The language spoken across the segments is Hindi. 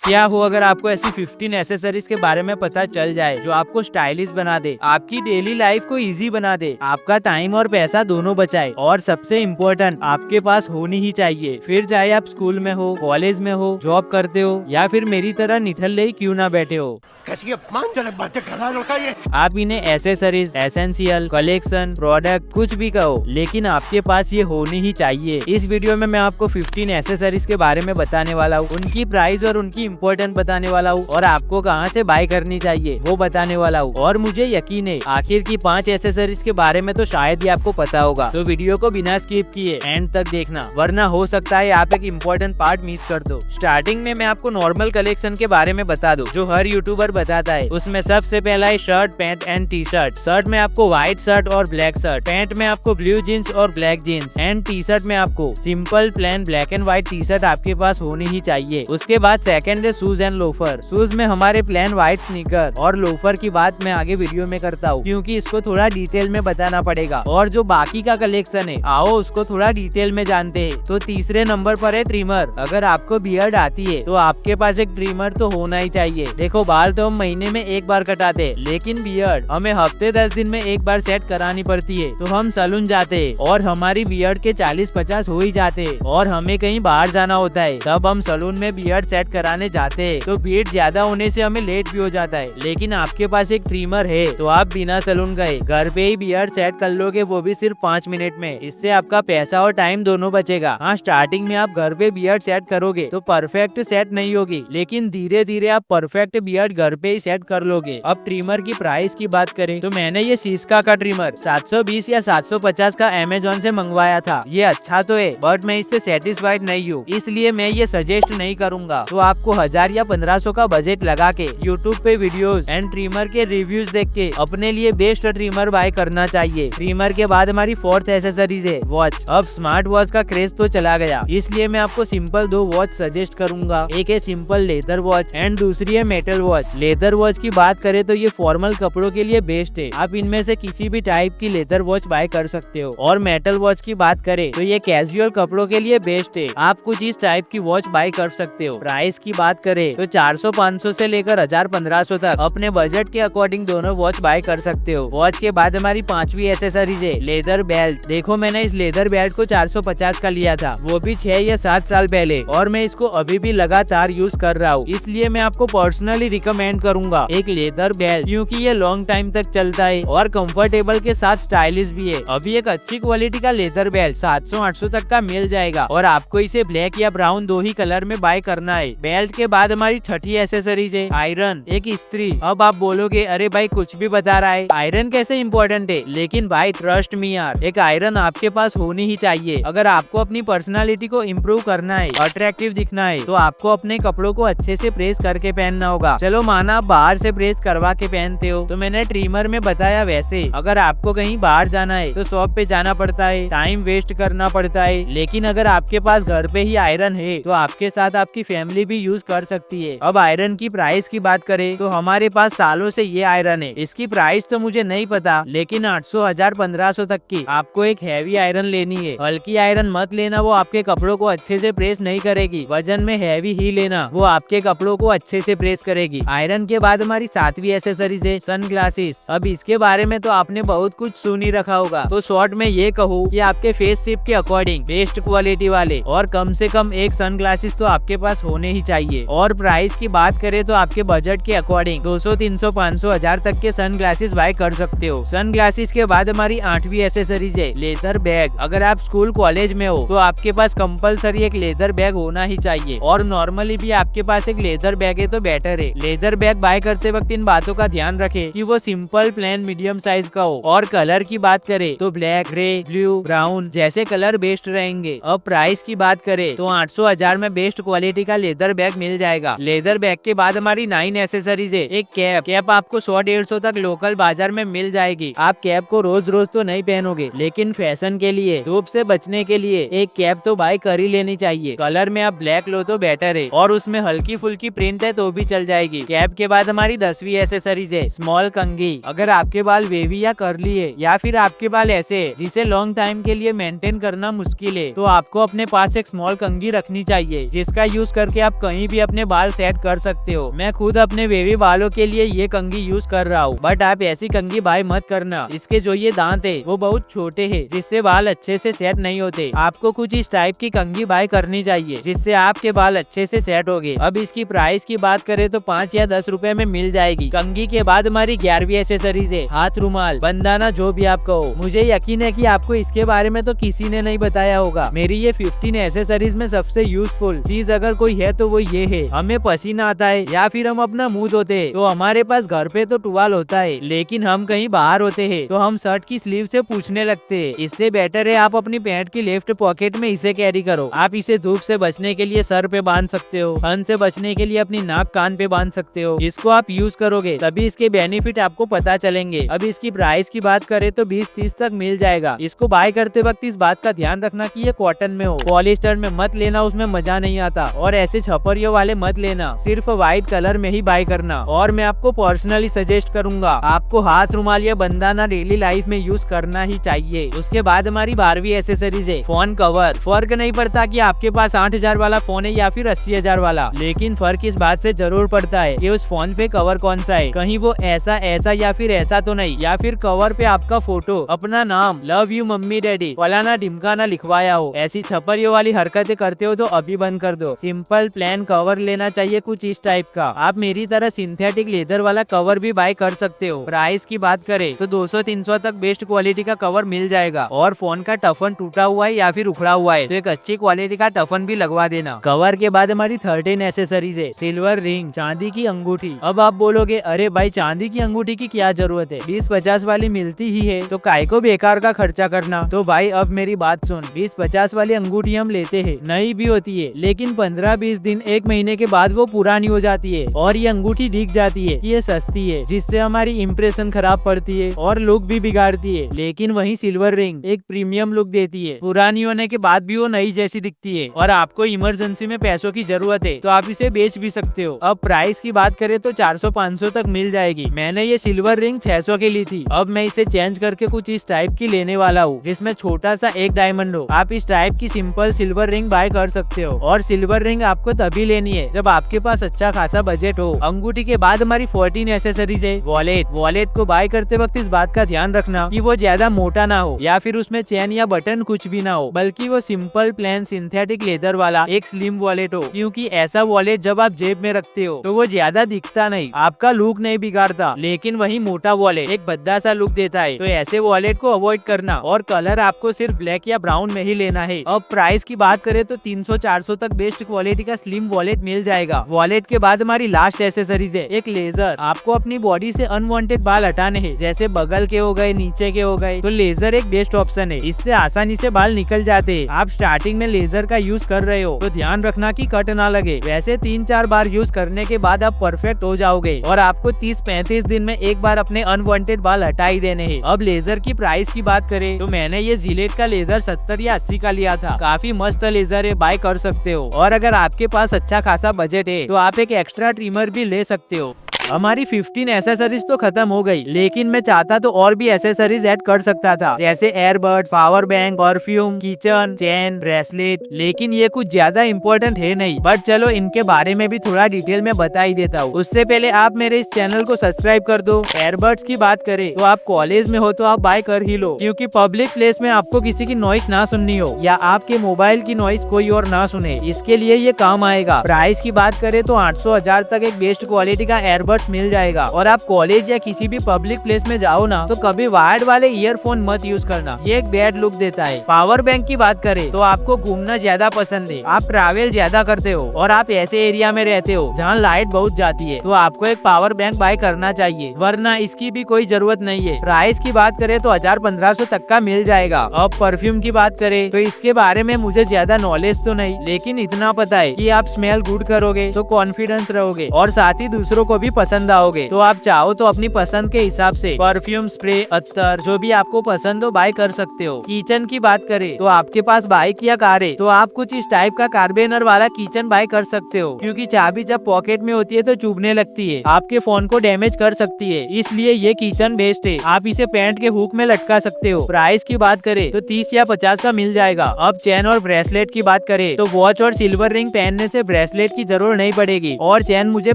क्या हो अगर आपको ऐसी 15 एसेसरीज के बारे में पता चल जाए जो आपको स्टाइलिश बना दे, आपकी डेली लाइफ को इजी बना दे, आपका टाइम और पैसा दोनों बचाए, और सबसे इम्पोर्टेंट आपके पास होनी ही चाहिए। फिर चाहे आप स्कूल में हो, कॉलेज में हो, जॉब करते हो, या फिर मेरी तरह निठल्ले ही क्यों ना बैठे हो। कैसी अपमानजनक बातें कर रहा है ये। आप इन्हें एसेसरीज, एसेंशियल, कलेक्शन, प्रोडक्ट कुछ भी कहो, लेकिन आपके पास ये होनी ही चाहिए। इस वीडियो में मैं आपको 15 एसेसरीज के बारे में बताने वाला हूँ, उनकी प्राइस और उनकी इम्पोर्टेंट बताने वाला हूँ, और आपको कहाँ से बाय करनी चाहिए वो बताने वाला हूँ। और मुझे यकीन है आखिर की 5 एसेसरीज के बारे में तो शायद ही आपको पता होगा, तो वीडियो को बिना स्किप किए एंड तक देखना, वरना हो सकता है आप एक इम्पोर्टेंट पार्ट मिस कर दो। स्टार्टिंग में मैं आपको नॉर्मल कलेक्शन के बारे में बता दूं, जो हर यूट्यूबर बताता है। उसमें सबसे पहला है shirt, pant and T shirt. Shirt में आपको व्हाइट शर्ट और ब्लैक शर्ट, पैंट में आपको ब्लू जीन्स और black jeans, and T shirt में आपको simple plain black and white T shirt आपके पास होनी ही चाहिए। उसके बाद सेकंड है शूज एंड लोफर। शूज में हमारे प्लेन व्हाइट स्नीकर, और लोफर की बात मैं आगे वीडियो में करता हूँ क्योंकि इसको थोड़ा डिटेल में बताना पड़ेगा। और जो बाकी का कलेक्शन है आओ उसको थोड़ा डिटेल में जानते हैं। तो तीसरे नंबर पर है ट्रिमर। अगर आपको बियर्ड आती है तो आपके पास एक ट्रिमर तो होना ही चाहिए। देखो बाल तो हम महीने में एक बार कटाते हैं, लेकिन बियर्ड हमें हफ्ते 10 दिन में एक बार सेट करानी पड़ती है। तो हम सैलून जाते हैं और हमारी बियर्ड के 40-50 हो ही जाते हैं, और हमें कहीं बाहर जाना होता है तब हम सैलून में बियर्ड सेट कराने जाते हैं। तो बीट ज्यादा होने से हमें लेट भी हो जाता है, लेकिन आपके पास एक ट्रिमर है तो आप बिना सैलून गए घर पे ही बियर्ड सेट कर लोगे, वो भी सिर्फ 5 मिनट में। इससे आपका पैसा और टाइम दोनों बचेगा। हाँ, स्टार्टिंग में आप घर पे बियर्ड सेट करोगे तो परफेक्ट सेट नहीं होगी, लेकिन धीरे धीरे आप परफेक्ट बियर्ड घर पे ही सेट कर लोगे। अब ट्रिमर की प्राइस की बात करें तो मैंने ये सिस्का का ट्रिमर 720 या 750 का अमेजोन से मंगवाया था। ये अच्छा तो है, बट मैं इससे सेटिस्फाइड नहीं हूँ, इसलिए मैं ये सजेस्ट नहीं करूंगा। तो आपको 1000 या 1500 का बजट लगा के यूट्यूब पे वीडियोस एंड ट्रिमर के रिव्यूज देख के अपने लिए बेस्ट ट्रिमर बाय करना चाहिए। ट्रिमर के बाद हमारी फोर्थ एसेसरीज है वॉच। अब स्मार्ट वॉच का क्रेज तो चला गया, इसलिए मैं आपको सिंपल 2 वॉच सजेस्ट करूंगा। एक है सिंपल लेदर वॉच एंड दूसरी है मेटल वॉच। लेदर वॉच की बात करें तो ये फॉर्मल कपड़ों के लिए बेस्ट है, आप इनमें से किसी भी टाइप की लेदर वॉच बाय कर सकते हो। और मेटल वॉच की बात करें तो ये कैजुअल कपड़ों के लिए बेस्ट है, आप कुछ इस टाइप की वॉच बाय कर सकते हो। प्राइस की बात करें तो 400-500 से लेकर 1000-1500 तक अपने बजट के अकॉर्डिंग दोनों वॉच बाय कर सकते हो। वॉच के बाद हमारी 5वीं एसेसरीज है लेदर बेल्ट। देखो मैंने इस लेदर बेल्ट को 450 का लिया था, वो भी 6 या 7 साल पहले, और मैं इसको अभी भी लगातार यूज कर रहा हूँ। इसलिए मैं आपको पर्सनली रिकमेंड करूंगा एक लेदर बेल्ट, क्योंकि ये लॉन्ग टाइम तक चलता है और कंफर्टेबल के साथ स्टाइलिश भी है। अभी एक अच्छी क्वालिटी का लेदर बेल्ट 700-800 तक का मिल जाएगा, और आपको इसे ब्लैक या ब्राउन 2 ही कलर में बाय करना है। बेल्ट के बाद हमारी 6ठी एसेसरीज है आयरन, एक इस्त्री। अब आप बोलोगे अरे भाई कुछ भी बता रहा है, आयरन कैसे इम्पोर्टेंट है? लेकिन भाई ट्रस्ट मी यार, एक आयरन आपके पास होनी ही चाहिए। अगर आपको अपनी पर्सनालिटी को इम्प्रूव करना है, अट्रैक्टिव दिखना है, तो आपको अपने कपड़ों को अच्छे से प्रेस करके पहनना होगा। चलो माना आप बाहर से प्रेस करवा के पहनते हो, तो मैंने ट्रिमर में बताया वैसे अगर आपको कहीं बाहर जाना है तो शॉप पे जाना पड़ता है, टाइम वेस्ट करना पड़ता है। लेकिन अगर आपके पास घर पे ही आयरन है तो आपके साथ आपकी फैमिली भी यूज कर सकती है। अब आयरन की प्राइस की बात करें तो हमारे पास सालों से ये आयरन है। इसकी प्राइस तो मुझे नहीं पता, लेकिन 800, 1000, 1500 तक की आपको एक हैवी आयरन लेनी है। हल्की आयरन मत लेना, वो आपके कपड़ों को अच्छे से प्रेस नहीं करेगी। वजन में हैवी ही लेना, वो आपके कपड़ों को अच्छे से प्रेस करेगी। आयरन के बाद हमारी 7वीं एसेसरीज है सनग्लासेस। अब इसके बारे में तो आपने बहुत कुछ सुन ही रखा होगा, तो शॉर्ट में ये कहूँ कि आपके फेस शेप के अकॉर्डिंग बेस्ट क्वालिटी वाले और कम से कम एक सनग्लासेस तो आपके पास होने ही चाहिए। और प्राइस की बात करें तो आपके बजट के अकॉर्डिंग 200, 300, 500, 1000 तक के सनग्लासेस बाय कर सकते हो। सनग्लासेस के बाद हमारी 8वीं एसेसरीज है लेदर बैग। अगर आप स्कूल कॉलेज में हो तो आपके पास कंपलसरी एक लेदर बैग होना ही चाहिए, और नॉर्मली भी आपके पास एक लेदर बैग है तो बेटर है। लेदर बैग बाय करते वक्त इन बातों का ध्यान रखें कि वो सिंपल, प्लेन, मीडियम साइज का हो। और कलर की बात करें तो ब्लैक, ग्रे, ब्लू, ब्राउन जैसे कलर बेस्ट रहेंगे। अब प्राइस की बात करें तो 800-1000 में बेस्ट क्वालिटी का लेदर बैग मिल जाएगा। लेदर बैग के बाद हमारी 9 एसेसरीज है एक कैप। कैप आपको 100-150 तक लोकल बाजार में मिल जाएगी। आप कैप को रोज रोज तो नहीं पहनोगे, लेकिन फैशन के लिए, धूप से बचने के लिए एक कैप तो बाय कर ही लेनी चाहिए। कलर में आप ब्लैक लो तो बेटर है, और उसमें हल्की फुल्की प्रिंट है तो भी चल जाएगी। कैप के बाद हमारी 10वीं एसेसरीज है स्मॉल कंघी। अगर आपके बाल वेवी या कर्ली है, या फिर आपके बाल ऐसे है जिसे लॉन्ग टाइम के लिए मेंटेन करना मुश्किल है, तो आपको अपने पास एक स्मॉल कंघी रखनी चाहिए, जिसका यूज करके आप कहीं भी इजी अपने बाल सेट कर सकते हो। मैं खुद अपने वेवी बालों के लिए ये कंघी यूज कर रहा हूँ, बट आप ऐसी कंघी बाय मत करना। इसके जो ये दांत है वो बहुत छोटे हैं, जिससे बाल अच्छे से सेट नहीं होते। आपको कुछ इस टाइप की कंघी बाय करनी चाहिए, जिससे आपके बाल अच्छे से सेट होंगे। अब इसकी प्राइस की बात करें तो 5 या 10 रुपए में मिल जाएगी। कंघी के बाद हमारी 11वीं एसेसरीज है हाथ रुमाल, बंदाना, जो भी आप कहो। मुझे यकीन है कि आपको इसके बारे में तो किसी ने नहीं बताया होगा। मेरी ये 15 एसेसरीज में सबसे यूजफुल चीज अगर कोई है तो वो ये है। हमें पसीना आता है या फिर हम अपना मुंह धोते हैं तो हमारे पास घर पे तो टुवाल होता है, लेकिन हम कहीं बाहर होते हैं तो हम शर्ट की स्लीव से पूछने लगते हैं। इससे बेटर है आप अपनी पैंट की लेफ्ट पॉकेट में इसे कैरी करो। आप इसे धूप से बचने के लिए सर पे बांध सकते हो, ठंड से बचने के लिए अपनी नाक कान पे बांध सकते हो। इसको आप यूज करोगे तभी इसके बेनिफिट आपको पता चलेंगे। अब इसकी प्राइस की बात करें तो 20-30 तक मिल जाएगा। इसको बाय करते वक्त इस बात का ध्यान रखना कि ये कॉटन में हो, पॉलिस्टर में मत लेना, उसमें मजा नहीं आता। और ऐसे छपरियों वाले मत लेना, सिर्फ व्हाइट कलर में ही बाय करना। और मैं आपको पर्सनली सजेस्ट करूंगा, आपको हाथ रुमाल या बंदाना डेली लाइफ में यूज करना ही चाहिए। उसके बाद हमारी 12वीं एसेसरीज है फोन कवर। फर्क नहीं पड़ता कि आपके पास 8000 वाला फोन है या फिर 80,000 वाला, लेकिन फर्क इस बात से जरूर पड़ता है कि उस फोन पे कवर कौन सा है। कहीं वो ऐसा या फिर ऐसा तो नहीं, या फिर कवर पे आपका फोटो, अपना नाम, लव यू मम्मी डैडी, फलाना ढिमकाना लिखवाया हो। ऐसी छपरियों वाली हरकतें करते हो तो अभी बंद कर दो। सिंपल प्लेन कवर लेना चाहिए कुछ इस टाइप का। आप मेरी तरह सिंथेटिक लेदर वाला कवर भी बाय कर सकते हो। प्राइस की बात करें तो 200-300 तक बेस्ट क्वालिटी का कवर मिल जाएगा। और फोन का टफन टूटा हुआ है या फिर उखड़ा हुआ है तो एक अच्छी क्वालिटी का टफन भी लगवा देना। कवर के बाद हमारी 13 एसेसरीज है सिल्वर रिंग, चांदी की अंगूठी। अब आप बोलोगे अरे भाई चांदी की अंगूठी की क्या जरूरत है, 20-50 वाली मिलती ही है तो काय को बेकार का खर्चा करना। तो भाई अब मेरी बात सुन, 20-50 वाली अंगूठी हम लेते हैं, नई भी होती है, लेकिन 15-20 दिन 1 महीने के बाद वो पुरानी हो जाती है और ये अंगूठी दिख जाती है कि ये सस्ती है, जिससे हमारी इंप्रेशन खराब पड़ती है और लुक भी बिगाड़ती है। लेकिन वही सिल्वर रिंग एक प्रीमियम लुक देती है, पुरानी होने के बाद भी वो नई जैसी दिखती है। और आपको इमरजेंसी में पैसों की जरूरत है तो आप इसे बेच भी सकते हो। अब प्राइस की बात करें तो 400-500 तक मिल जाएगी। मैंने ये सिल्वर रिंग 600 की ली थी। अब मैं इसे चेंज करके कुछ इस टाइप की लेने वाला हूँ, जिसमें छोटा सा एक डायमंड हो। आप इस टाइप की सिंपल सिल्वर रिंग बाय कर सकते हो। और सिल्वर रिंग आपको तभी लेनी है जब आपके पास अच्छा खासा बजट हो। अंगूठी के बाद हमारी 14 एसेसरीज है वॉलेट। वॉलेट को बाय करते वक्त इस बात का ध्यान रखना कि वो ज्यादा मोटा ना हो या फिर उसमें चेन या बटन कुछ भी ना हो, बल्कि वो सिंपल प्लेन सिंथेटिक लेदर वाला एक स्लिम वॉलेट हो। क्योंकि ऐसा वॉलेट जब आप जेब में रखते हो तो वो ज्यादा दिखता नहीं, आपका लुक नहीं बिगाड़ता, लेकिन वही मोटा वॉलेट एक भद्दा सा लुक देता है। तो ऐसे वॉलेट को अवॉइड करना। और कलर आपको सिर्फ ब्लैक या ब्राउन में ही लेना है। अब प्राइस की बात करें तो 300-400 तक बेस्ट क्वालिटी का स्लिम वॉलेट मिल जाएगा। वॉलेट के बाद हमारी लास्ट एसेसरीज है एक लेजर। आपको अपनी बॉडी से अनवांटेड बाल हटाने हैं, जैसे बगल के हो गए, नीचे के हो गए, तो लेजर एक बेस्ट ऑप्शन है। इससे आसानी से बाल निकल जाते हैं। आप स्टार्टिंग में लेजर का यूज कर रहे हो तो ध्यान रखना कि कट ना लगे। वैसे 3-4 बार यूज करने के बाद आप परफेक्ट हो जाओगे और आपको 30-35 दिन में एक बार अपने अनवांटेड बाल हटा ही देने हैं। अब लेजर की प्राइस की बात करें तो मैंने ये जिलेट का लेजर 70 या 80 का लिया था। काफी मस्त लेजर है, बाय कर सकते हो। और अगर आपके पास अच्छा खासा बजट है तो आप एक एक्स्ट्रा ट्रिमर भी ले सकते हो। हमारी 15 एसेसरीज तो खत्म हो गई, लेकिन मैं चाहता तो और भी एसेसरीज ऐड कर सकता था, जैसे airbuds, power bank, perfume, kitchen, chain, bracelet, लेकिन ये कुछ ज्यादा इम्पोर्टेंट है नहीं। बट चलो इनके बारे में भी थोड़ा डिटेल में बता ही देता हूँ। उससे पहले आप मेरे इस चैनल को सब्सक्राइब कर दो। एयरबड्स की बात करें तो आप कॉलेज में हो तो आप बाय कर ही लो, क्योंकि पब्लिक प्लेस में आपको किसी की नॉइस ना सुननी हो या आपके मोबाइल की नॉइस कोई और ना सुने, इसके लिए ये काम आएगा। प्राइस की बात करें तो 800-1000 तक एक बेस्ट क्वालिटी का एयरबड्स मिल जाएगा। और आप कॉलेज या किसी भी पब्लिक प्लेस में जाओ ना तो कभी वायर्ड वाले ईयरफोन मत यूज करना, ये एक बैड लुक देता है। पावर बैंक की बात करें तो आपको घूमना ज्यादा पसंद है, आप ट्रैवल ज्यादा करते हो और आप ऐसे एरिया में रहते हो जहाँ लाइट बहुत जाती है, तो आपको एक पावर बैंक बाय करना चाहिए, वरना इसकी भी कोई जरूरत नहीं है। प्राइस की बात करें तो 1000-1500 तक का मिल जाएगा। अब परफ्यूम की बात करें तो इसके बारे में मुझे ज्यादा नॉलेज तो नहीं, लेकिन इतना पता है कि आप स्मेल गुड करोगे तो कॉन्फिडेंस रहोगे और साथ ही दूसरों को भी पसंद आओगे तो आप चाहो तो अपनी पसंद के हिसाब से परफ्यूम, स्प्रे, अत्तर जो भी आपको पसंद हो बाय कर सकते हो। किचन की बात करें तो आपके पास बाइक या कार है तो आप कुछ इस टाइप का कार्बेनर वाला किचन बाय कर सकते हो, क्योंकि चाबी जब पॉकेट में होती है तो चुभने लगती है, आपके फोन को डैमेज कर सकती है, इसलिए ये किचन बेस्ट है। आप इसे पैंट के हुक में लटका सकते हो। प्राइस की बात करें तो 30 या 50 का मिल जाएगा। अब चेन और ब्रेसलेट की बात करें तो वॉच और सिल्वर रिंग पहनने से ब्रेसलेट की जरूरत नहीं पड़ेगी, और चेन मुझे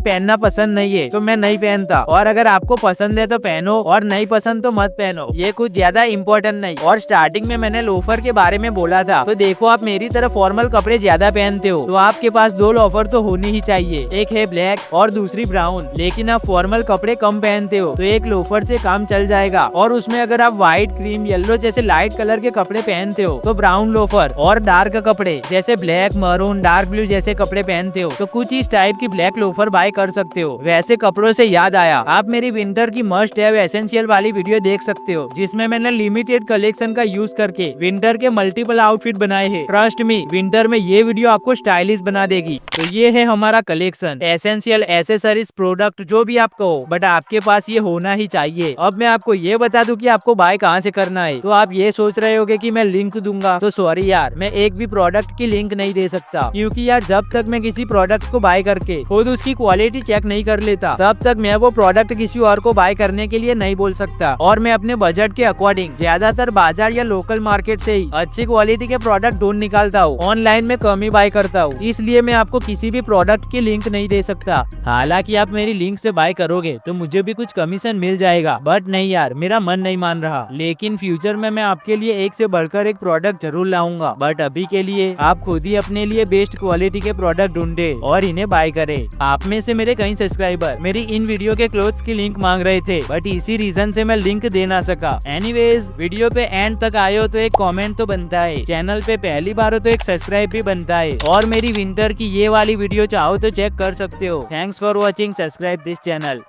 पहनना पसंद नहीं है तो मैं नहीं पहनता, और अगर आपको पसंद है तो पहनो और नहीं पसंद तो मत पहनो, ये कुछ ज्यादा इम्पोर्टेंट नहीं। और स्टार्टिंग में मैंने लोफर के बारे में बोला था, तो देखो आप मेरी तरह फॉर्मल कपड़े ज्यादा पहनते हो तो आपके पास 2 लोफर तो होनी ही चाहिए, एक है ब्लैक और दूसरी ब्राउन। लेकिन आप फॉर्मल कपड़े कम पहनते हो तो एक लोफर से काम चल जाएगा, और उसमें अगर आप व्हाइट, क्रीम, येलो जैसे लाइट कलर के कपड़े पहनते हो तो ब्राउन लोफर, और डार्क कपड़े जैसे ब्लैक, मरून, डार्क ब्लू जैसे कपड़े पहनते हो तो कुछ इस टाइप की ब्लैक लोफर बाय कर सकते हो। वैसे कपड़ों से याद आया, आप मेरी विंटर की मस्ट हैव एसेंशियल वाली वीडियो देख सकते हो, जिसमें मैंने लिमिटेड कलेक्शन का यूज करके विंटर के मल्टीपल आउटफिट बनाए हैं। ट्रस्ट मी, विंटर में ये वीडियो आपको स्टाइलिश बना देगी। तो ये है हमारा कलेक्शन, एसेंशियल एसेसरीज प्रोडक्ट जो भी आप कहो, बट आपके पास ये होना ही चाहिए। अब मैं आपको ये बता दूं कि आपको बाय कहाँ से करना है, तो आप ये सोच रहे होगे कि मैं लिंक दूंगा, तो सॉरी यार, मैं एक भी प्रोडक्ट की लिंक नहीं दे सकता, क्योंकि यार जब तक मैं किसी प्रोडक्ट को बाय करके खुद उसकी क्वालिटी चेक नहीं कर लेता तब तक मैं वो प्रोडक्ट किसी और को बाय करने के लिए नहीं बोल सकता। और मैं अपने बजट के अकॉर्डिंग ज्यादातर बाजार या लोकल मार्केट से ही अच्छी क्वालिटी के प्रोडक्ट ढूंढ निकालता हूँ, ऑनलाइन में कम ही बाय करता हूँ, इसलिए मैं आपको किसी भी प्रोडक्ट की लिंक नहीं दे सकता। हालांकि आप मेरी लिंक से बाय करोगे तो मुझे भी कुछ कमीशन मिल जाएगा, बट नहीं यार, मेरा मन नहीं मान रहा। लेकिन फ्यूचर में मैं आपके लिए एक से बढ़कर एक प्रोडक्ट जरूर लाऊंगा, बट अभी के लिए आप खुद ही अपने लिए बेस्ट क्वालिटी के प्रोडक्ट ढूंढे और इन्हें बाय करें। आप में से मेरे कई सब्सक्राइबर मेरी इन वीडियो के क्लोथ्स की लिंक मांग रहे थे, बट इसी रीजन से मैं लिंक दे ना सका। एनीवेज, वीडियो पे एंड तक आए हो तो एक कमेंट तो बनता है, चैनल पे पहली बार हो तो एक सब्सक्राइब भी बनता है, और मेरी विंटर की ये वाली वीडियो चाहो तो चेक कर सकते हो। Thanks for watching, subscribe this channel.